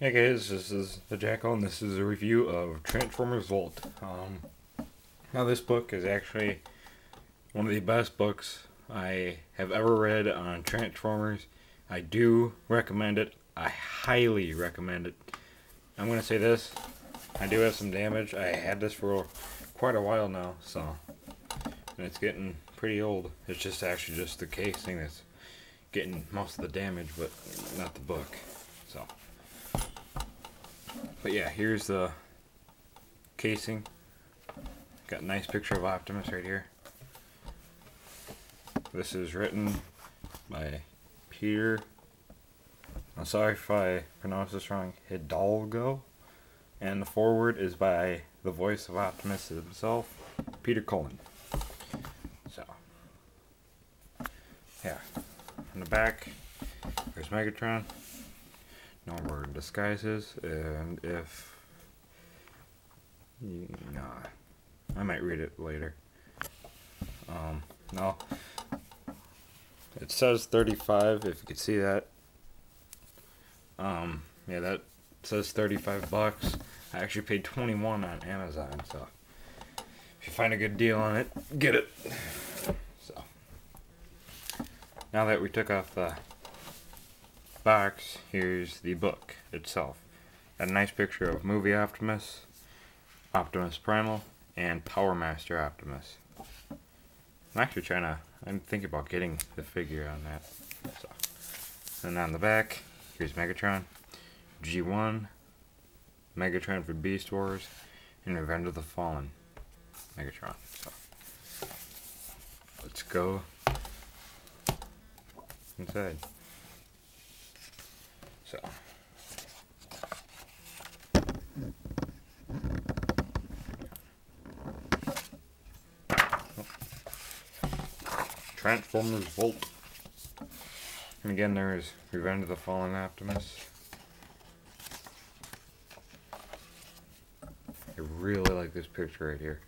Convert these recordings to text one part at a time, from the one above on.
Hey guys, this is the Jackal, and this is a review of Transformers Volt. Now this book is actually one of the best books I have ever read on Transformers. I do recommend it. I highly recommend it. I'm going to say this, I do have some damage. I had this for quite a while now, and it's getting pretty old. It's just actually just the casing that's getting most of the damage, but not the book. But yeah, here's the casing. Got a nice picture of Optimus right here. This is written by Peter, I'm sorry if I pronounce this wrong, Hidalgo. And the foreword is by the voice of Optimus himself, Peter Cullen. So, yeah. On the back, there's Megatron. No more disguises, and if I might read it later. No, it says 35. If you could see that. Yeah, that says 35 bucks. I actually paid 21 on Amazon, so if you find a good deal on it, get it. So now that we took off the box, here's the book itself. Got a nice picture of movie Optimus, Optimus Primal, and Power Master Optimus. I'm thinking about getting the figure on that. So, and on the back, here's Megatron, G1, Megatron for Beast Wars, and Revenge of the Fallen Megatron. So, let's go inside. So, Transformers Volt. And again, there is Revenge of the Fallen Optimus. I really like this picture right here.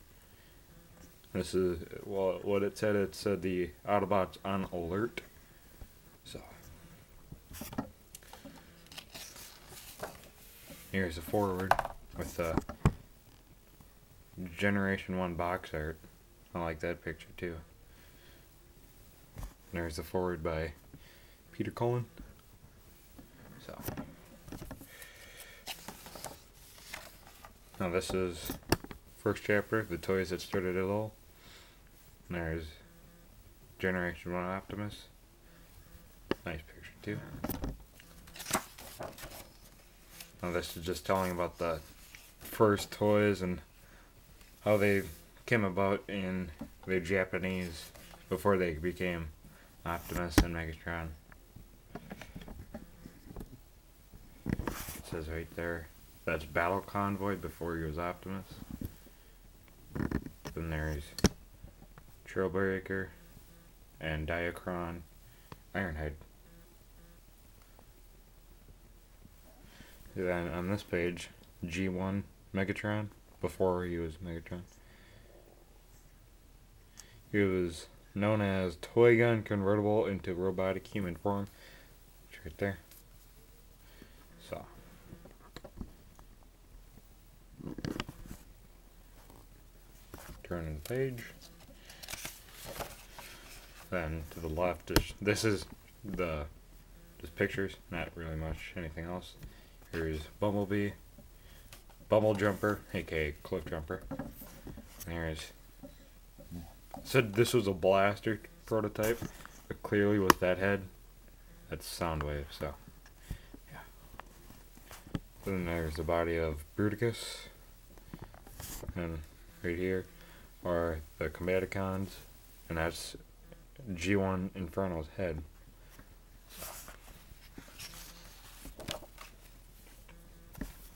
This is, well, what it said the Autobots on alert. So, here's the forward with the Generation 1 box art. I like that picture too. There's the forward by Peter Cullen. So, now this is first chapter, The Toys That Started It All. And there's Generation 1 Optimus. Nice picture too. Now this is just telling about the first toys and how they came about in the Japanese before they became Optimus and Megatron. It says right there, that's Battle Convoy before he was Optimus. Then there's Trailbreaker and Diacron, Ironhead. Then on this page, G1 Megatron before he was Megatron. He was known as Toy Gun Convertible into Robotic Human Form. It's right there. So, turning the page. Then to the left is just pictures, not really much anything else. Here's Bumblebee, Bumble Jumper, aka Cliff Jumper. And here's, said this was a blaster prototype, but clearly with that head, that's Soundwave, so yeah. Then there's the body of Bruticus, and right here are the Combaticons, and that's G1 Inferno's head.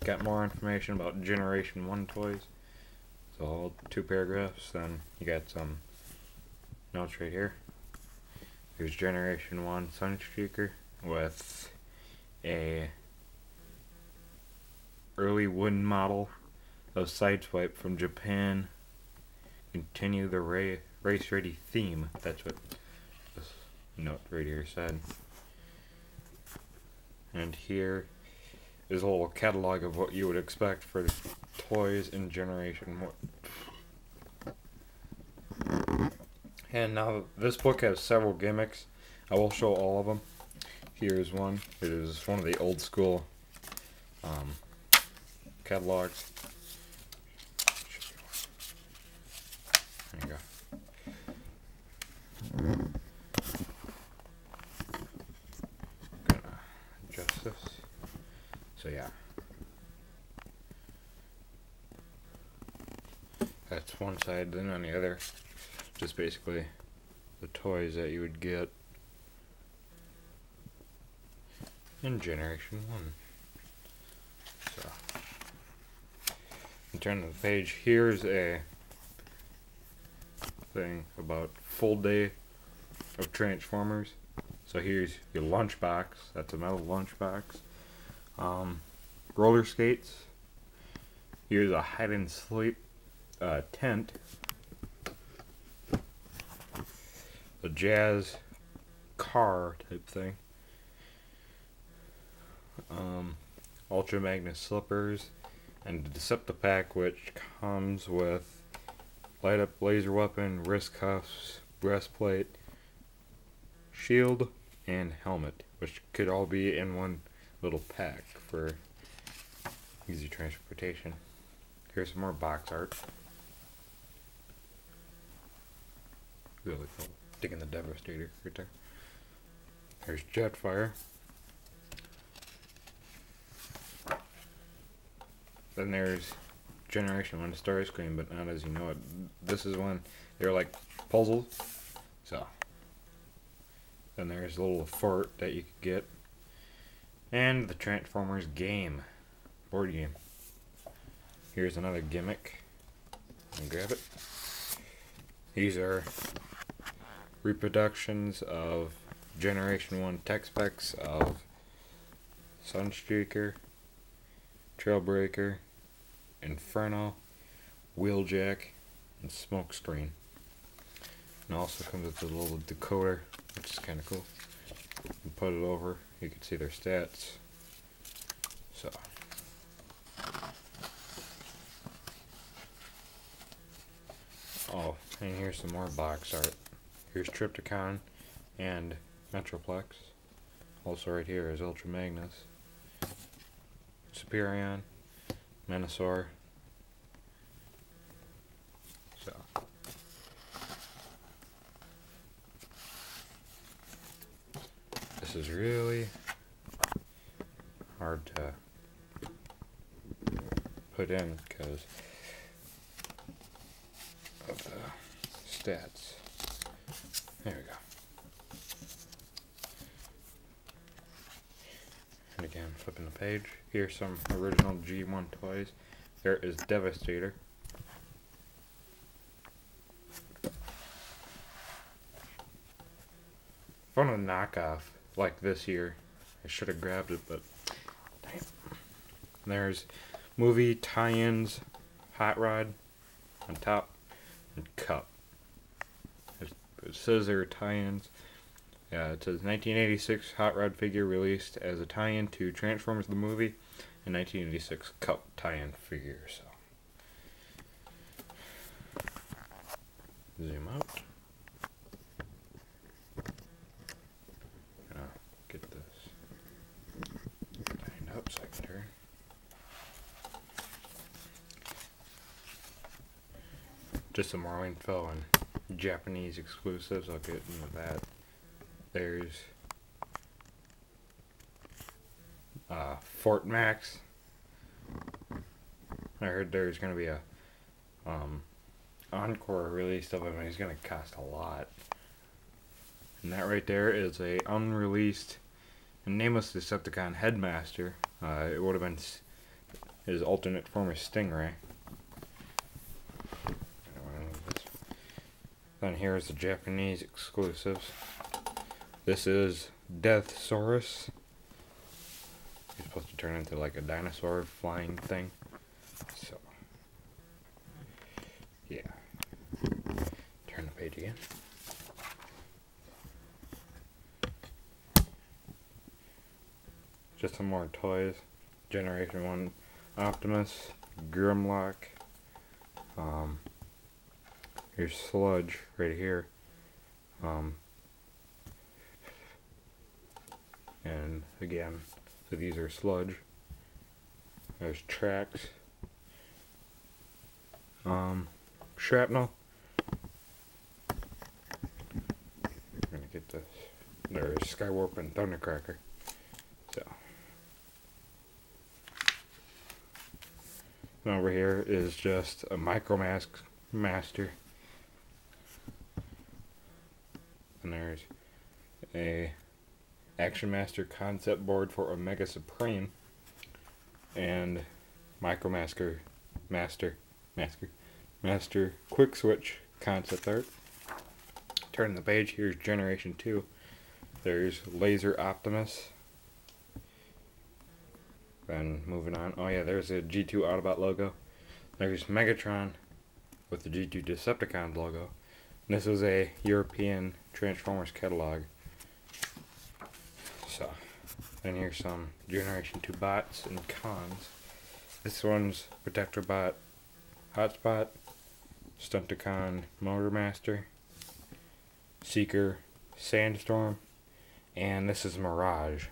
Got more information about Generation 1 toys. So all 2 paragraphs, then you got some notes right here. Here's Generation 1 Sunstreaker with a early wooden model of Sideswipe from Japan. Continue the race ready theme. That's what this note right here said. And here is a little catalog of what you would expect for toys in Generation 1. And now this book has several gimmicks. I will show all of them. Here's one. It is one of the old school catalogs. There you go. Gonna adjust this. So yeah. That's one side, then on the other, just basically the toys that you would get in Generation 1. So, and turn to the page. Here's a thing about full day of Transformers. So here's your lunchbox. That's a metal lunchbox. Roller skates. Here's a hide and sleep tent. A jazz car type thing. Ultra Magnus slippers, and the Deceptipack, which comes with light up laser weapon, wrist cuffs, breastplate, shield, and helmet, which could all be in one little pack for easy transportation. Here's some more box art. Really cool. Digging the Devastator right there. There's Jetfire. Then there's Generation 1 Starscream, but not as you know it. This is when they're like puzzles. So. Then there's a little fort that you could get. And the Transformers game. Board game. Here's another gimmick. And grab it. These are reproductions of Generation 1 tech specs of Sunstreaker, Trailbreaker, Inferno, Wheeljack, and Smokescreen. And also comes with a little decoder, which is kind of cool. You put it over, you can see their stats. So. Oh, and here's some more box art. Here's Trypticon and Metroplex. Also right here is Ultra Magnus, Superion, Menasor. So. This is really hard to put in because of the stats. There we go. And again, flipping the page. Here's some original G1 toys. There is Devastator. Found a knockoff like this here. I should have grabbed it, but damn. There's movie tie-ins, Hot Rod on top, and Cup. It says there are tie-ins. It says 1986 Hot Rod figure released as a tie-in to Transformers the movie, and 1986 Cup tie-in figure. So zoom out. Get this lined up so I can turn. Just some more info on Japanese exclusives. I'll get into that. There's Fort Max. I heard there's gonna be a encore release of him, and he's gonna cost a lot. And that right there is a unreleased and nameless Decepticon Headmaster. It would have been his alternate form of Stingray. Then here's the Japanese exclusives. This is Deathsaurus. He's supposed to turn into like a dinosaur flying thing. So, yeah. Turn the page again. Just some more toys. Generation 1 Optimus, Grimlock, here's Sludge right here, and again, so these are Sludge. There's Trax, Shrapnel. I'm gonna get this. There's Skywarp and Thundercracker. So, and over here is just a Micromask Master, and there's a Action Master concept board for Omega Supreme, and Micromaster Master Quick Switch concept art. Turn the page, here's Generation 2. There's Laser Optimus. Then moving on, oh yeah, there's a G2 Autobot logo. There's Megatron with the G2 Decepticons logo. And this is a European Transformers catalog. So, then here's some Generation 2 bots and cons. This one's Protectorbot Hotspot, Stunticon Motormaster, Seeker Sandstorm, and this is Mirage.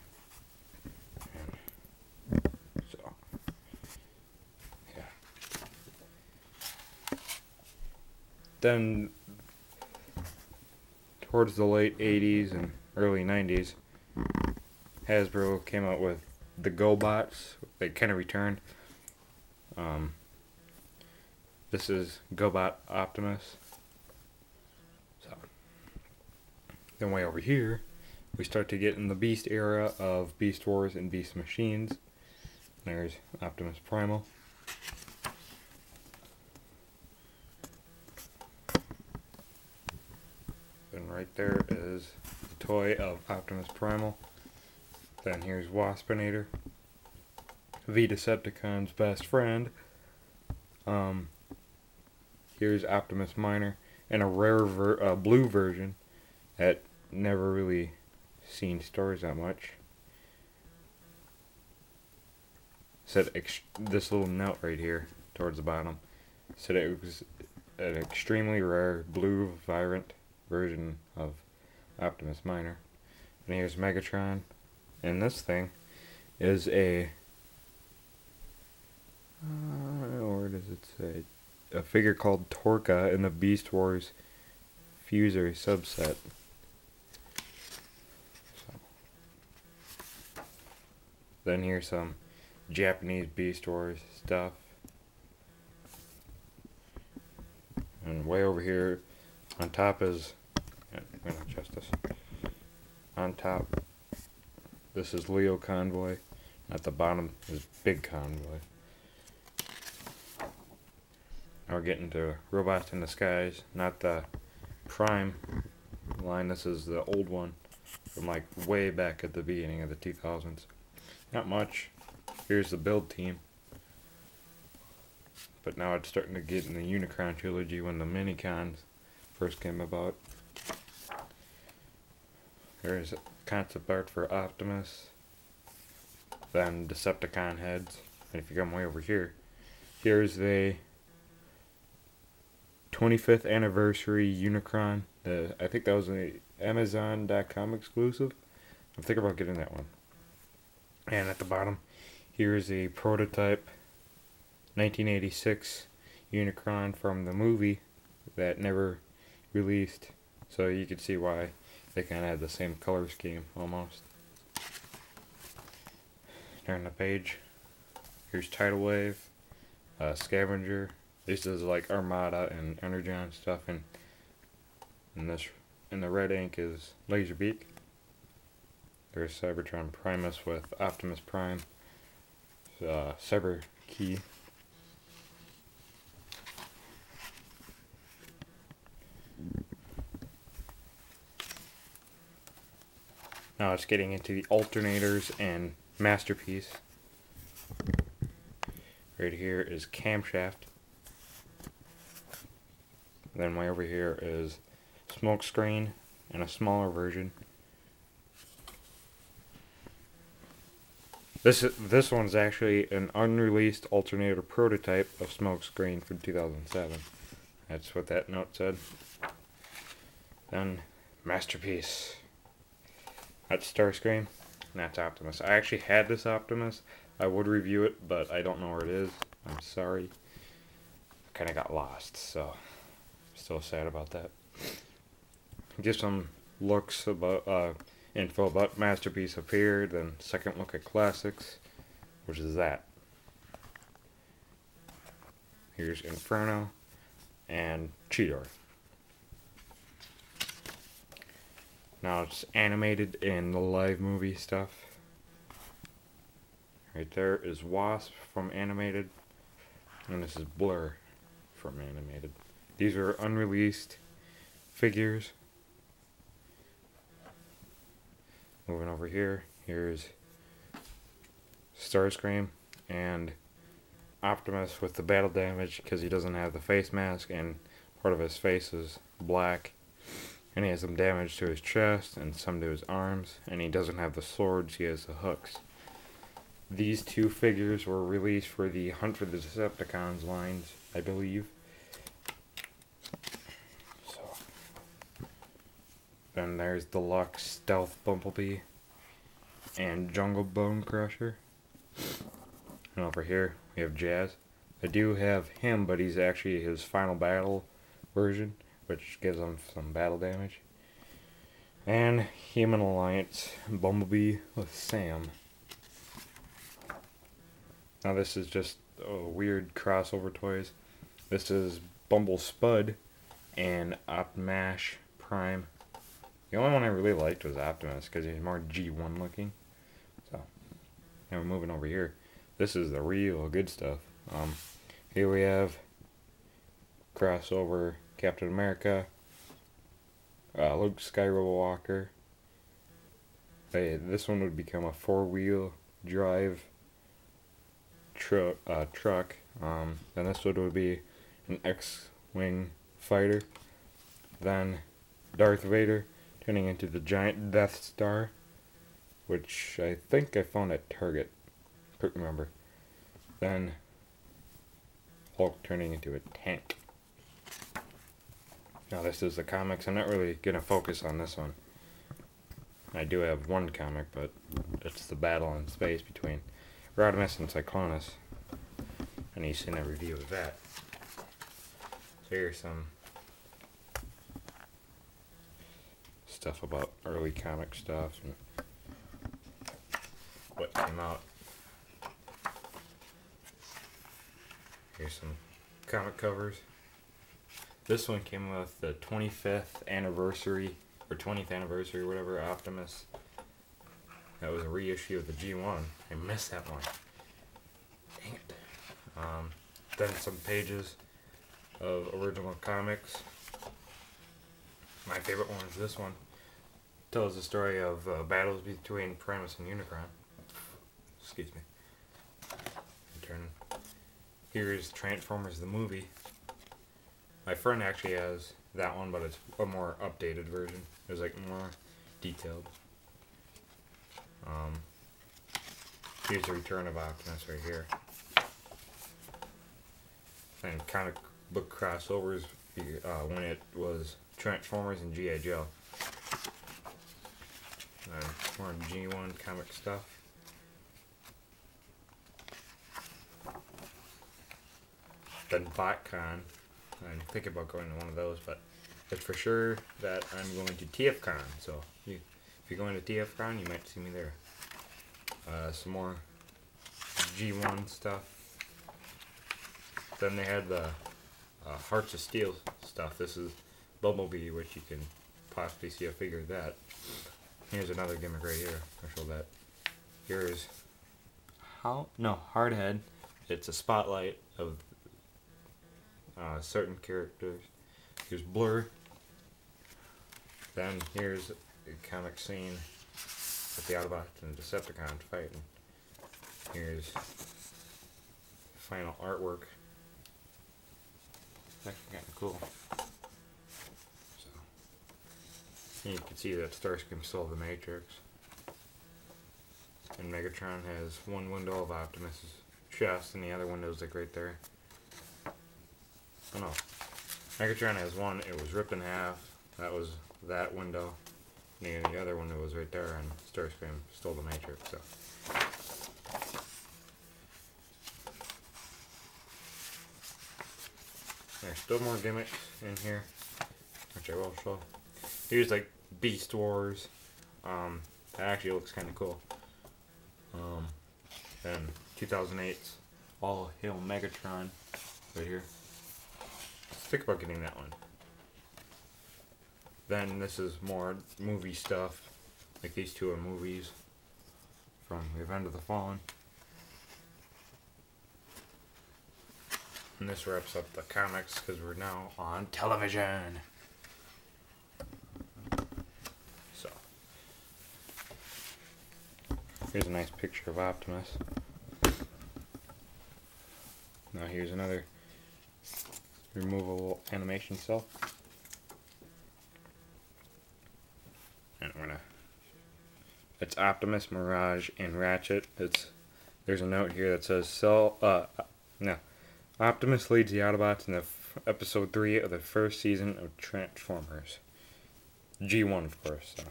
And so, yeah. Then, towards the late 80s and early 90s, Hasbro came out with the GoBots. They kind of returned. This is GoBot Optimus. So, then way over here, we start to get in the Beast era of Beast Wars and Beast Machines. There's Optimus Primal. And right there is the toy of Optimus Primal. Then here's Waspinator, the Decepticon's best friend. Here's Optimus Minor, and a rare blue version that never really seen stores that much. Said this little note right here towards the bottom said it was an extremely rare blue Virant version of Optimus Minor. And here's Megatron, and this thing is a where does it say? A figure called Torka in the Beast Wars Fuser subset. So. Then here's some Japanese Beast Wars stuff. And way over here on top is, I'm going to adjust this. On top, this is Leo Convoy. At the bottom is Big Convoy. Now we're getting to Robots in Disguise, not the Prime line. This is the old one from like way back at the beginning of the 2000s. Not much. Here's the build team. But now it's starting to get in the Unicron trilogy when the Minicons first came about. There's concept art for Optimus. Then Decepticon heads. And if you come way over here, here's the 25th anniversary Unicron. I think that was an Amazon.com exclusive. I'm thinking about getting that one. And at the bottom, here's a prototype 1986 Unicron from the movie that never released. So you can see why they kind of had the same color scheme almost. Turn the page. Here's Tidal Wave, Scavenger. This is like Armada and Energon stuff, and this in the red ink is Laserbeak. There's Cybertron Primus with Optimus Prime, Cyber Key. Now it's getting into the alternators and Masterpiece. Right here is Camshaft. Then way over here is Smokescreen and a smaller version. This one's actually an unreleased alternator prototype of Smokescreen from 2007. That's what that note said. Then Masterpiece. That's Starscream. And that's Optimus. I actually had this Optimus. I would review it, but I don't know where it is. I'm sorry. I kind of got lost, so still sad about that. Give some looks about info about Masterpiece up here. Then second look at classics, which is that. Here's Inferno and Cheetor. Now it's animated in the live movie stuff. Right there is Wasp from animated, and this is Blur from animated. These are unreleased figures. Moving over here, here's Starscream and Optimus with the battle damage because he doesn't have the face mask and part of his face is black. And he has some damage to his chest and some to his arms, and he doesn't have the swords, he has the hooks. These two figures were released for the Hunt for the Decepticons lines, I believe. So, then there's Deluxe Stealth Bumblebee and Jungle Bone Crusher. And over here we have Jazz. I do have him, but he's actually his final battle version, which gives him some battle damage. And Human Alliance Bumblebee with Sam. Now this is just weird crossover toys. This is Bumble Spud and Optimash Prime. The only one I really liked was Optimus because he's more G1 looking. So, now we're moving over here. This is the real good stuff. Here we have crossover Captain America, Luke Skywalker. This one would become a four-wheel drive truck. Then this one would be an X-Wing fighter. Then Darth Vader turning into the giant Death Star, which I think I found at Target. Couldn't remember. Then Hulk turning into a tank. Now this is the comics. I'm not really going to focus on this one. I do have one comic, but it's the battle in space between Rodimus and Cyclonus. And you've seen a review of that. So here's some stuff about early comic stuff and what came out. Here's some comic covers. This one came with the 25th anniversary, or 20th anniversary, whatever, Optimus. That was a reissue of the G1. I missed that one. Dang it. Then some pages of original comics. My favorite one is this one. It tells the story of battles between Primus and Unicron. Excuse me. Here's Transformers the movie. My friend actually has that one, but it's a more updated version. It's like more detailed. Here's the Return of Optimus right here. And comic book crossovers when it was Transformers and G.I. Joe. More G1 comic stuff. Then BotCon. I'm thinking about going to one of those, but it's for sure that I'm going to TFCon. So if you're going to TFCon, you might see me there. Some more G1 stuff. Then they had the Hearts of Steel stuff. This is Bumblebee, which you can possibly see a figure of that. Here's another gimmick right here. I'll show that. Here's Hardhead. It's a spotlight of certain characters. Here's Blur. Then here's a comic scene with the Autobots and Decepticons fighting. Here's final artwork. That's kind of cool. So, you can see that Starscream stole the Matrix. And Megatron has one window of Optimus's chest, and the other window's like right there. Oh no. Megatron has one, it was ripped in half. That was that window. And the other window was right there, and Starscream stole the Matrix, so. There's still more gimmicks in here, which I will show. Here's like Beast Wars. That actually looks kind of cool. And 2008's All Hail Megatron right here. Think about getting that one. Then this is more movie stuff. Like these two are movies from Revenge of the Fallen. And this wraps up the comics because we're now on television. So, here's a nice picture of Optimus. Now here's another removable animation cell. And it's Optimus, Mirage, and Ratchet. There's a note here that says Optimus leads the Autobots in episode 3 of the first season of Transformers. G1, of course. So.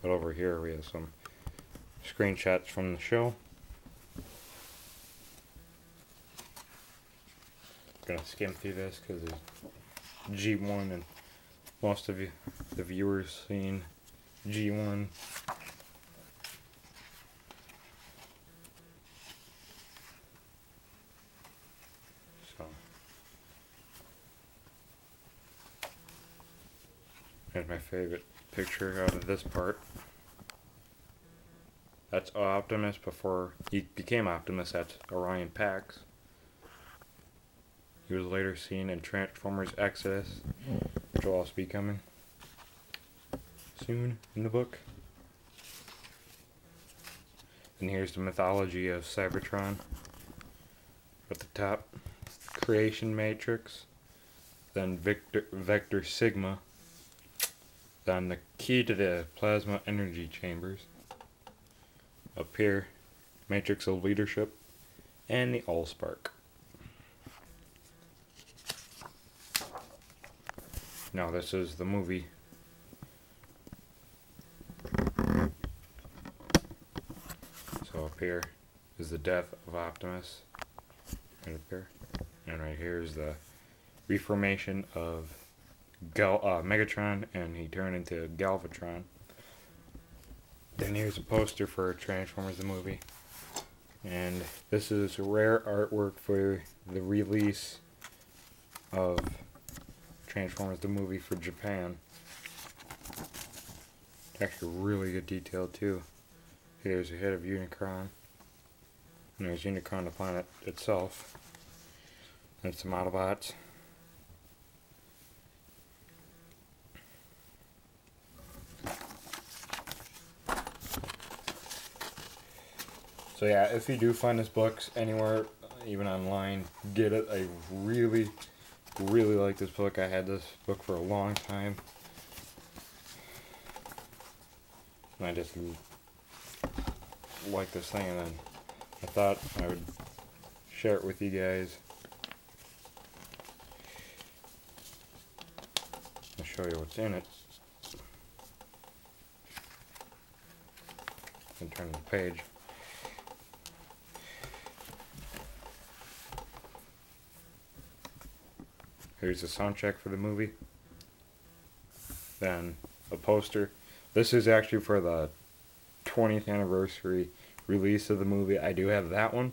But over here we have some screenshots from the show. I'm gonna skim through this because it's G1 and most of the viewers seen G1. So, and my favorite picture out of this part. That's Optimus before he became Optimus. That's Orion Pax. He was later seen in Transformers Exodus, which will also be coming soon in the book. And here's the mythology of Cybertron. At the top, Creation Matrix, then Vector Sigma, then the key to the plasma energy chambers. Up here, Matrix of Leadership, and the Allspark. Now this is the movie. So up here is the death of Optimus. Right up here. And right here is the reformation of Megatron, and he turned into Galvatron. Then here's a poster for Transformers the movie. And this is rare artwork for the release of Transformers the movie for Japan. Actually really good detail too. Here's a head of Unicron. And there's Unicron the planet itself. And some Autobots. So yeah, if you do find this book anywhere, even online, get it. I really like this book. I had this book for a long time. And I just like this thing, and then I thought I would share it with you guys. I'll show you what's in it. And turn the page. Here's the soundtrack for the movie. Then a poster. This is actually for the 20th anniversary release of the movie. I do have that one.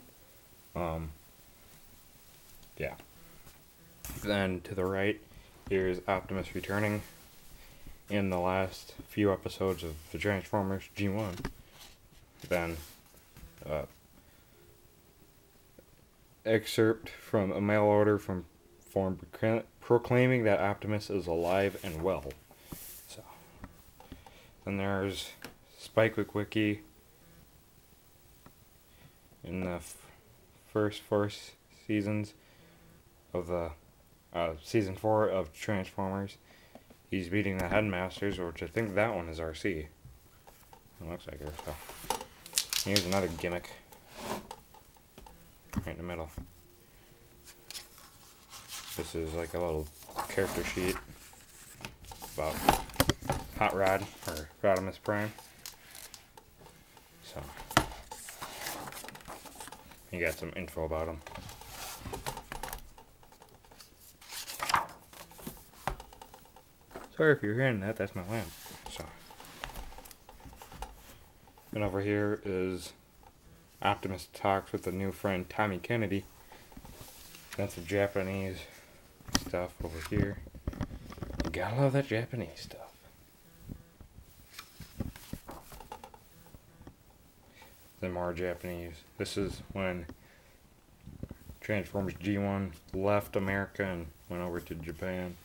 Yeah. Then to the right, here's Optimus returning in the last few episodes of the Transformers G1. Then excerpt from a mail order from form proclaiming that Optimus is alive and well. So, then there's Spike Wiki in the first 4 seasons of the season 4 of Transformers. He's beating the Headmasters, which I think that one is RC. It looks like it. So here's another gimmick. Right in the middle. This is like a little character sheet about Hot Rod, or Rodimus Prime. So, you got some info about him. Sorry if you're hearing that, that's my lamp. So, and over here is Optimus talks with a new friend, Tommy Kennedy. That's the Japanese stuff over here. You gotta love that Japanese stuff. Then more Japanese. This is when Transformers G1 left America and went over to Japan.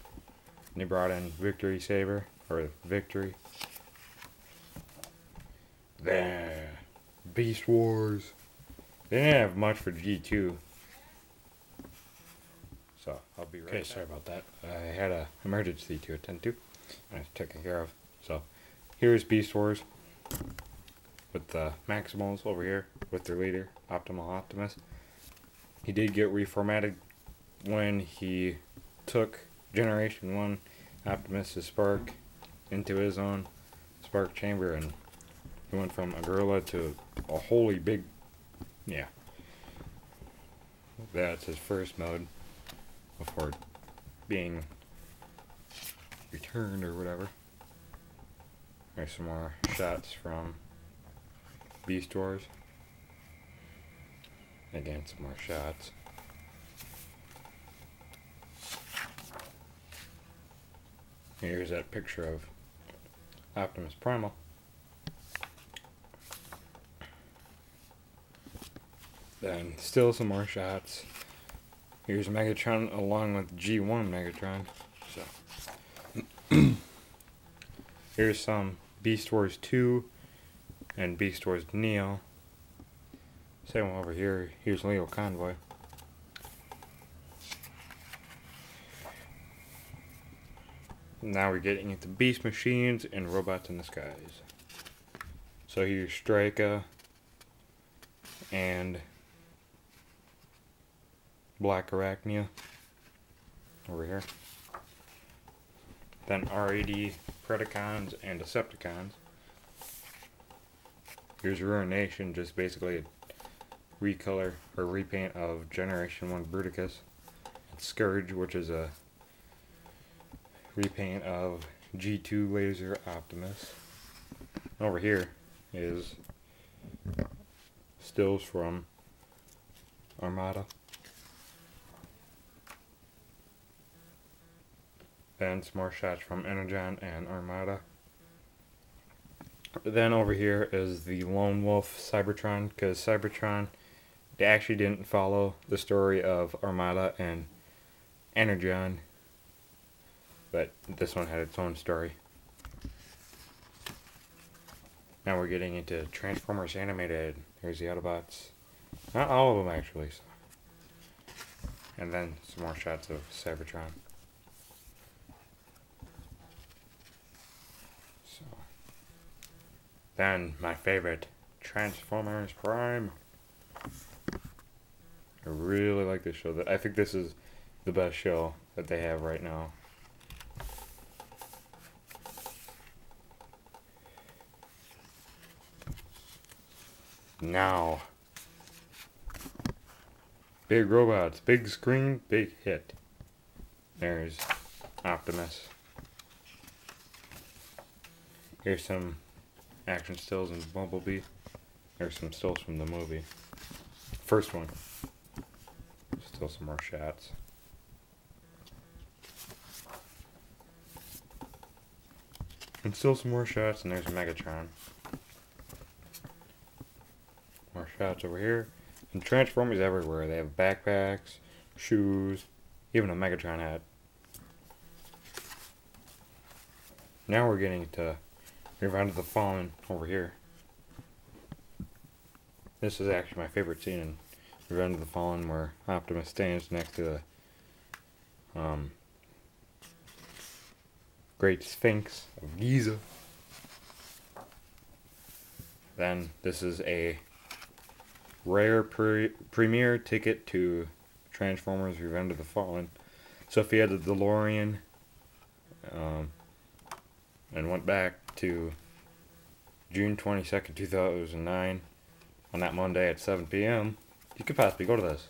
And they brought in Victory Saber, or Victory. There. Beast Wars. They didn't have much for G2. So, I'll be right back. Sorry about that. I had an emergency to attend to. And I took care of. So, here's Beast Wars. With the Maximals over here. With their leader, Optimal Optimus. He did get reformatted when he took Generation 1 Optimus' Spark into his own Spark Chamber. And he went from a gorilla to a wholly big... Yeah. That's his first mode. Before being returned or whatever. There's some more shots from Beast Wars. Again, some more shots. Here's that picture of Optimus Primal. Then still some more shots. Here's Megatron along with G1 Megatron. So here's some Beast Wars 2 and Beast Wars Neo. Same one over here. Here's Leo Convoy. Now we're getting into Beast Machines and Robots in the Skies. So here's Strika and Black Arachnia over here. Then RAD, Predacons, and Decepticons. Here's Ruination, just basically a recolor or repaint of Generation 1 Bruticus. And Scourge, which is a repaint of G2 Laser Optimus. Over here is stills from Armada. Then some more shots from Energon and Armada. Then over here is the Lone Wolf Cybertron, because Cybertron, they actually didn't follow the story of Armada and Energon, but this one had its own story. Now we're getting into Transformers Animated. Here's the Autobots. Not all of them actually. So. And then some more shots of Cybertron. Then, my favorite, Transformers Prime. I really like this show. I think this is the best show that they have right now. Now. Big robots, big screen, big hit. There's Optimus. Here's some action stills and Bumblebee. There's some stills from the movie. First one. Still some more shots. And still some more shots, and there's Megatron. More shots over here. And Transformers everywhere. They have backpacks, shoes, even a Megatron hat. Now we're getting to Revenge of the Fallen over here. This is actually my favorite scene in Revenge of the Fallen, where Optimus stands next to the Great Sphinx of Giza. Then this is a rare premiere ticket to Transformers Revenge of the Fallen. So if you had the DeLorean and went back to June 22nd, 2009 on that Monday at 7 p.m., you could possibly go to this.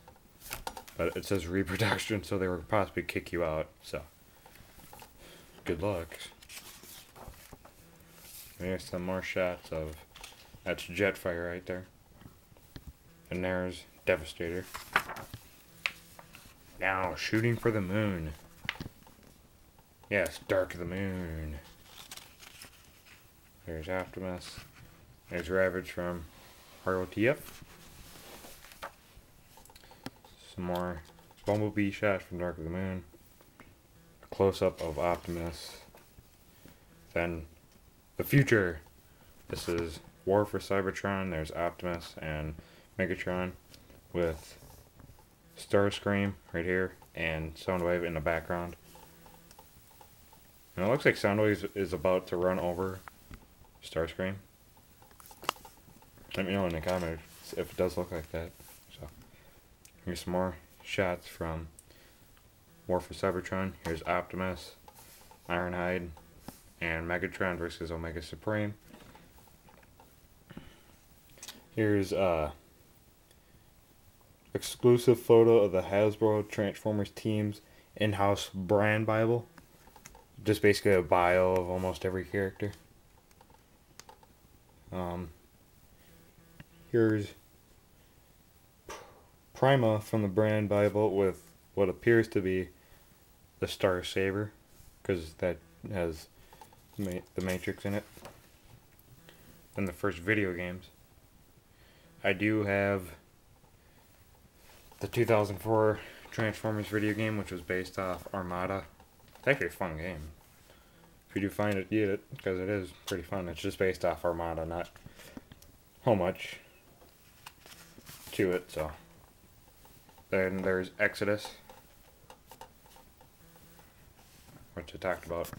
But it says reproduction, so they would possibly kick you out. So good luck. Here's some more shots of, that's Jetfire right there. And there's Devastator. Now, shooting for the moon. Yes, Dark of the Moon. There's Optimus. There's Ravage from ROTF. Some more Bumblebee shots from Dark of the Moon. A close-up of Optimus. Then, the future. This is War for Cybertron. There's Optimus and Megatron with Starscream right here and Soundwave in the background. And it looks like Soundwave is about to run over Starscream. Let me know in the comments if it does look like that. So here's some more shots from War for Cybertron. Here's Optimus, Ironhide, and Megatron versus Omega Supreme. Here's exclusive photo of the Hasbro Transformers team's in-house brand Bible. Just basically a bio of almost every character. Here's Prima from the brand Bible with what appears to be the Star Saber, because that has the Matrix in it. Then the first video games. I do have the 2004 Transformers video game, which was based off Armada. It's actually a fun game. If you do find it, get it, because it is pretty fun. It's just based off Armada, not how much to it, so. Then there's Exodus, which I talked about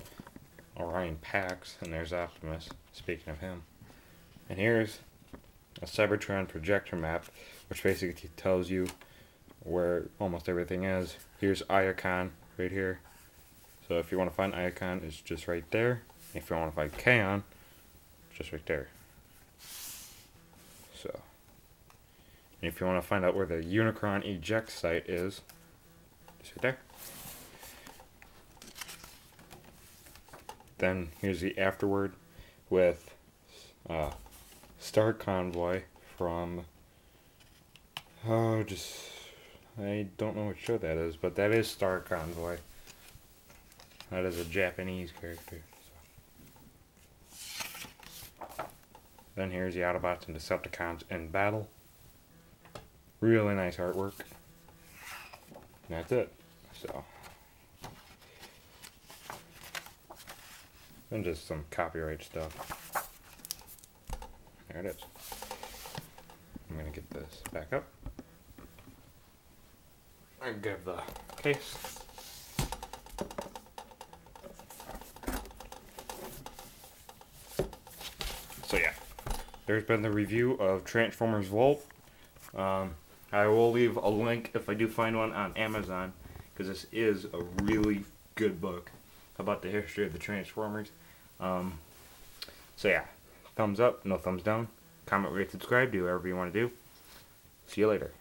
Orion Pax, and there's Optimus, speaking of him. And here's a Cybertron projector map, which basically tells you where almost everything is. Here's Iacon right here. So if you want to find Iacon, it's just right there. If you want to find Kaon, it's just right there. So, and if you want to find out where the Unicron eject site is, it's right there. Then here's the afterword with Star Convoy from I don't know what show that is, but that is Star Convoy. That is a Japanese character. So. Then here's the Autobots and Decepticons in battle. Really nice artwork. And that's it. So. And just some copyright stuff. There it is. I'm gonna get this back up. I grab the case. So yeah, there's been the review of Transformers Vault. I will leave a link if I do find one on Amazon, because this is a really good book about the history of the Transformers. So yeah, thumbs up, no thumbs down, comment, rate, subscribe, do whatever you want to do. See you later.